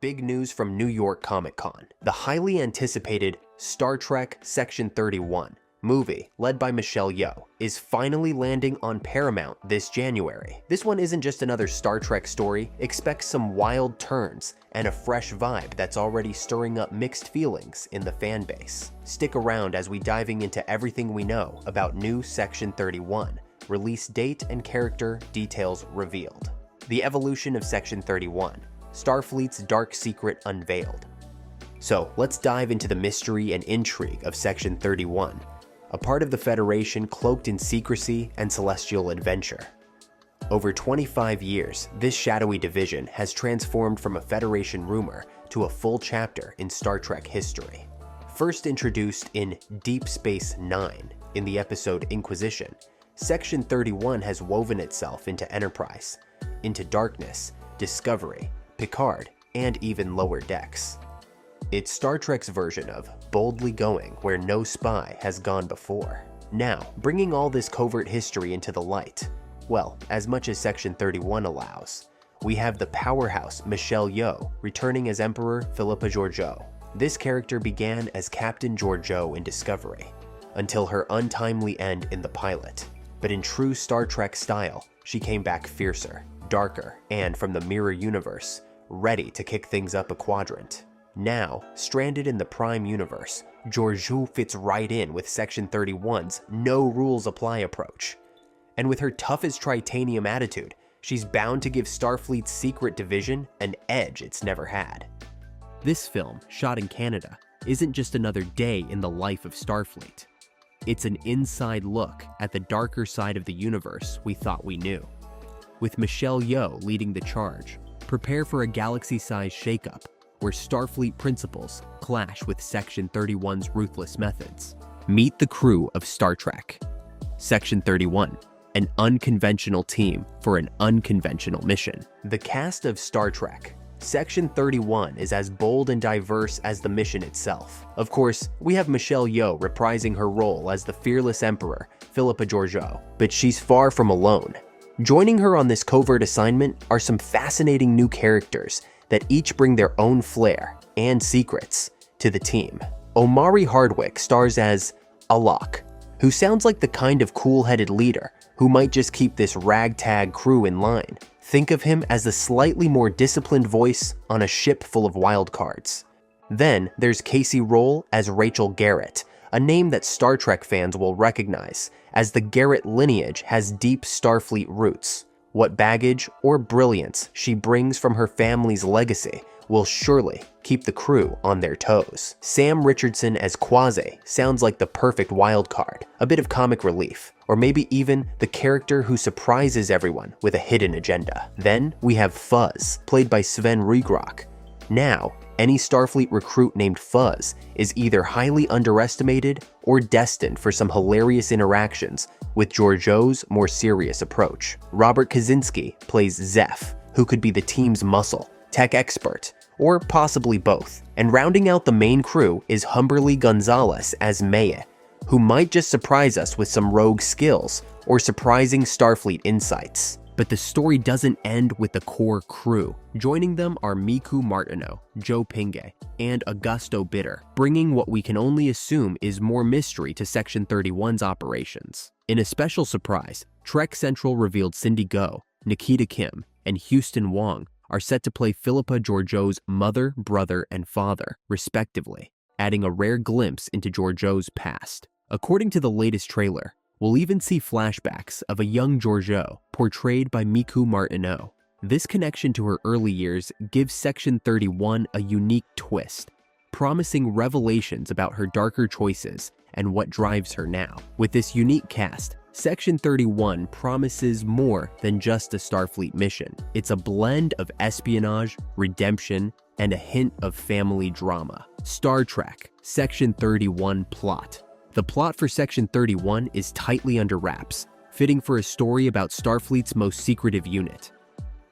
Big news from New York Comic Con. The highly anticipated Star Trek Section 31 movie, led by Michelle Yeoh, is finally landing on Paramount this January. This one isn't just another Star Trek story. Expect some wild turns and a fresh vibe that's already stirring up mixed feelings in the fan base. Stick around as we diving into everything we know about new Section 31, release date and character details revealed. The evolution of Section 31, Starfleet's dark secret unveiled. So let's dive into the mystery and intrigue of Section 31, a part of the Federation cloaked in secrecy and celestial adventure. Over 25 years, this shadowy division has transformed from a Federation rumor to a full chapter in Star Trek history. First introduced in Deep Space Nine in the episode Inquisition, Section 31 has woven itself into Enterprise, into Darkness, Discovery, Picard, and even Lower Decks. It's Star Trek's version of boldly going where no spy has gone before. Now, bringing all this covert history into the light, well, as much as Section 31 allows, we have the powerhouse Michelle Yeoh returning as Emperor Philippa Georgiou. This character began as Captain Georgiou in Discovery, until her untimely end in the pilot. But in true Star Trek style, she came back fiercer, darker, and from the mirror universe, ready to kick things up a quadrant. Now, stranded in the Prime universe, Georgiou fits right in with Section 31's no rules apply approach. And with her tough as titanium attitude, she's bound to give Starfleet's secret division an edge it's never had. This film, shot in Canada, isn't just another day in the life of Starfleet. It's an inside look at the darker side of the universe we thought we knew. With Michelle Yeoh leading the charge, prepare for a galaxy-sized shakeup where Starfleet principles clash with Section 31's ruthless methods. Meet the crew of Star Trek. Section 31, an unconventional team for an unconventional mission. The cast of Star Trek. Section 31 is as bold and diverse as the mission itself. Of course, we have Michelle Yeoh reprising her role as the fearless Emperor Philippa Georgiou, but she's far from alone. Joining her on this covert assignment are some fascinating new characters that each bring their own flair and secrets to the team. Omari Hardwick stars as Alok, who sounds like the kind of cool-headed leader who might just keep this ragtag crew in line. Think of him as the slightly more disciplined voice on a ship full of wildcards. Then there's Casey Roll as Rachel Garrett, a name that Star Trek fans will recognize, as the Garrett lineage has deep Starfleet roots. What baggage or brilliance she brings from her family's legacy will surely keep the crew on their toes. Sam Richardson as Quasi sounds like the perfect wild card, a bit of comic relief, or maybe even the character who surprises everyone with a hidden agenda. Then we have Fuzz, played by Sven Regrok. Now, any Starfleet recruit named Fuzz is either highly underestimated or destined for some hilarious interactions with Georgiou's more serious approach. Robert Kaczynski plays Zeph, who could be the team's muscle, tech expert, or possibly both. And rounding out the main crew is Humberly Gonzalez as Maya, who might just surprise us with some rogue skills or surprising Starfleet insights. But the story doesn't end with the core crew. Joining them are Miku Martineau, Joe Pinge, and Augusto Bitter, bringing what we can only assume is more mystery to Section 31's operations. In a special surprise, Trek Central revealed Cindy Go, Nikita Kim, and Houston Wong are set to play Philippa Georgiou's mother, brother, and father, respectively, adding a rare glimpse into Georgiou's past. According to the latest trailer, we'll even see flashbacks of a young Georgiou, portrayed by Miku Martineau. This connection to her early years gives Section 31 a unique twist, promising revelations about her darker choices and what drives her now. With this unique cast, Section 31 promises more than just a Starfleet mission. It's a blend of espionage, redemption, and a hint of family drama. Star Trek, Section 31 plot. The plot for Section 31 is tightly under wraps, fitting for a story about Starfleet's most secretive unit.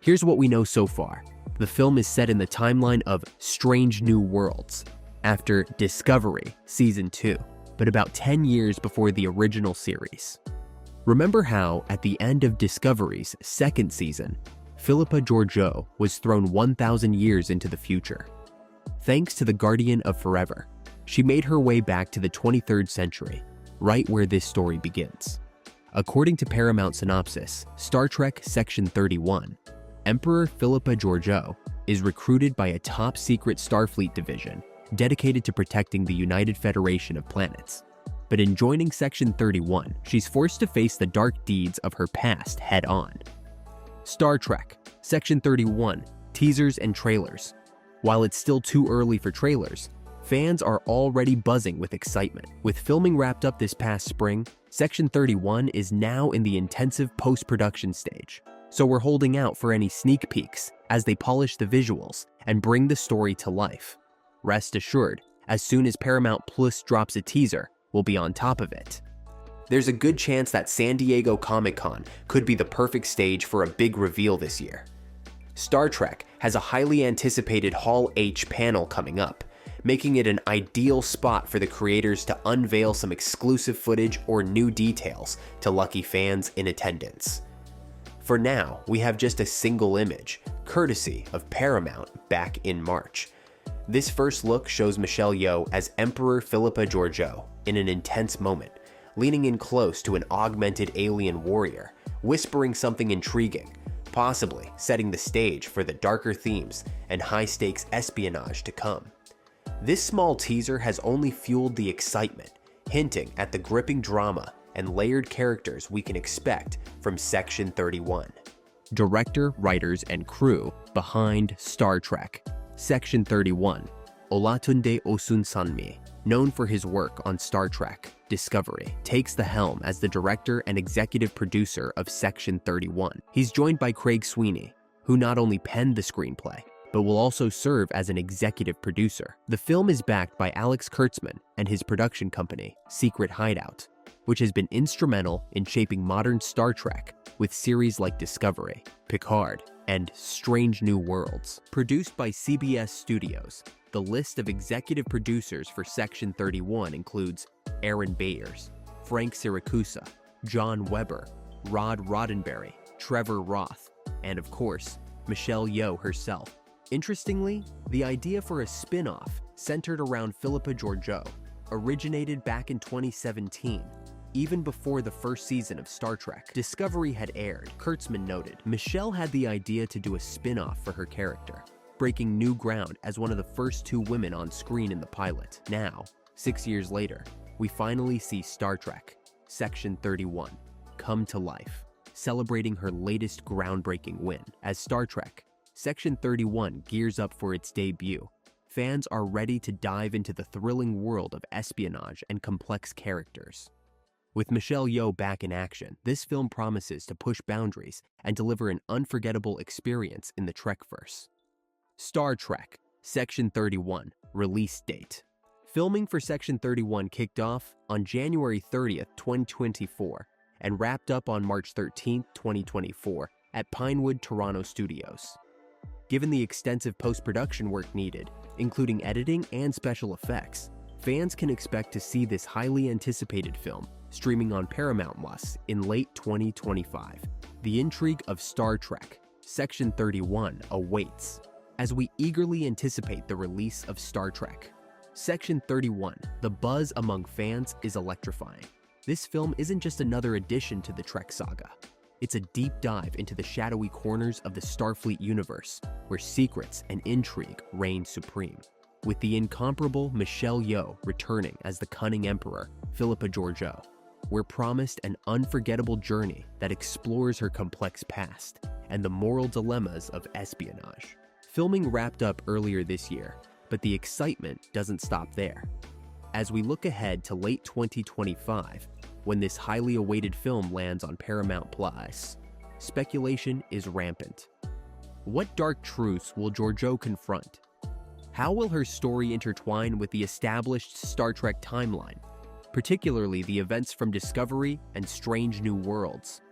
Here's what we know so far. The film is set in the timeline of Strange New Worlds, after Discovery Season 2, but about 10 years before the original series. Remember how, at the end of Discovery's second season, Philippa Georgiou was thrown 1,000 years into the future. Thanks to the Guardian of Forever, she made her way back to the 23rd century, right where this story begins. According to Paramount Synopsis, Star Trek Section 31, Emperor Philippa Georgiou is recruited by a top-secret Starfleet division dedicated to protecting the United Federation of Planets. But in joining Section 31, she's forced to face the dark deeds of her past head-on. Star Trek Section 31 teasers and trailers. While it's still too early for trailers, fans are already buzzing with excitement. With filming wrapped up this past spring, Section 31 is now in the intensive post-production stage. So we're holding out for any sneak peeks as they polish the visuals and bring the story to life. Rest assured, as soon as Paramount Plus drops a teaser, we'll be on top of it. There's a good chance that San Diego Comic-Con could be the perfect stage for a big reveal this year. Star Trek has a highly anticipated Hall H panel coming up, making it an ideal spot for the creators to unveil some exclusive footage or new details to lucky fans in attendance. For now, we have just a single image, courtesy of Paramount back in March. This first look shows Michelle Yeoh as Emperor Philippa Georgiou in an intense moment, leaning in close to an augmented alien warrior, whispering something intriguing, possibly setting the stage for the darker themes and high-stakes espionage to come. This small teaser has only fueled the excitement, hinting at the gripping drama and layered characters we can expect from Section 31. Director, writers, and crew behind Star Trek Section 31, Olatunde Osunsanmi, known for his work on Star Trek Discovery, takes the helm as the director and executive producer of Section 31. He's joined by Craig Sweeney, who not only penned the screenplay, but will also serve as an executive producer. The film is backed by Alex Kurtzman and his production company, Secret Hideout, which has been instrumental in shaping modern Star Trek with series like Discovery, Picard, and Strange New Worlds. Produced by CBS Studios, the list of executive producers for Section 31 includes Aaron Bayers, Frank Siracusa, John Weber, Rod Roddenberry, Trevor Roth, and of course, Michelle Yeoh herself. Interestingly, the idea for a spin-off centered around Philippa Georgiou originated back in 2017, even before the first season of Star Trek Discovery had aired. Kurtzman noted, Michelle had the idea to do a spin-off for her character, breaking new ground as one of the first two women on screen in the pilot. Now, 6 years later, we finally see Star Trek Section 31 come to life, celebrating her latest groundbreaking win. As Star Trek Section 31 gears up for its debut, fans are ready to dive into the thrilling world of espionage and complex characters. With Michelle Yeoh back in action, this film promises to push boundaries and deliver an unforgettable experience in the Trekverse. Star Trek Section 31 release date. Filming for Section 31 kicked off on January 30th, 2024, and wrapped up on March 13th, 2024 at Pinewood Toronto Studios. Given the extensive post-production work needed, including editing and special effects, fans can expect to see this highly anticipated film streaming on Paramount Plus in late 2025. The intrigue of Star Trek Section 31 awaits as we eagerly anticipate the release of Star Trek Section 31. The buzz among fans is electrifying. This film isn't just another addition to the Trek saga. It's a deep dive into the shadowy corners of the Starfleet universe, where secrets and intrigue reign supreme. With the incomparable Michelle Yeoh returning as the cunning Emperor Philippa Georgiou, we're promised an unforgettable journey that explores her complex past and the moral dilemmas of espionage. Filming wrapped up earlier this year, but the excitement doesn't stop there. As we look ahead to late 2025, when this highly awaited film lands on Paramount Plus, speculation is rampant. What dark truths will Georgiou confront? How will her story intertwine with the established Star Trek timeline, particularly the events from Discovery and Strange New Worlds?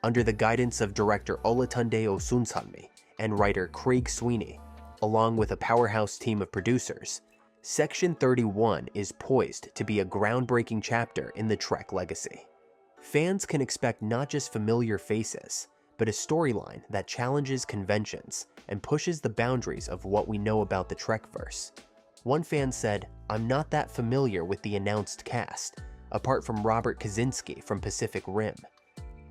Under the guidance of director Olatunde Osunsanmi and writer Craig Sweeney, along with a powerhouse team of producers, Section 31 is poised to be a groundbreaking chapter in the Trek legacy. Fans can expect not just familiar faces, but a storyline that challenges conventions and pushes the boundaries of what we know about the Trekverse. One fan said, "I'm not that familiar with the announced cast, apart from Robert Kaczynski from Pacific Rim."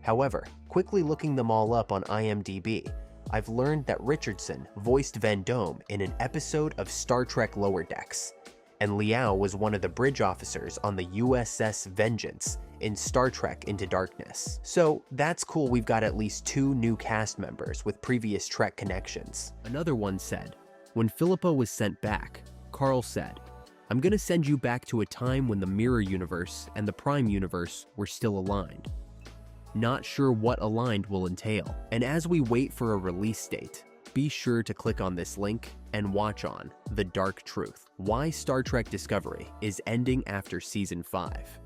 However, quickly looking them all up on IMDb, I've learned that Richardson voiced Vendome in an episode of Star Trek Lower Decks, and Liao was one of the bridge officers on the USS Vengeance in Star Trek Into Darkness. So that's cool, we've got at least 2 new cast members with previous Trek connections. Another one said, "When Philippa was sent back, Carl said, 'I'm gonna send you back to a time when the Mirror Universe and the Prime Universe were still aligned.' Not sure what aligned will entail. And as we wait for a release date, be sure to click on this link and watch on The Dark Truth: Why Star Trek Discovery is Ending After Season 5.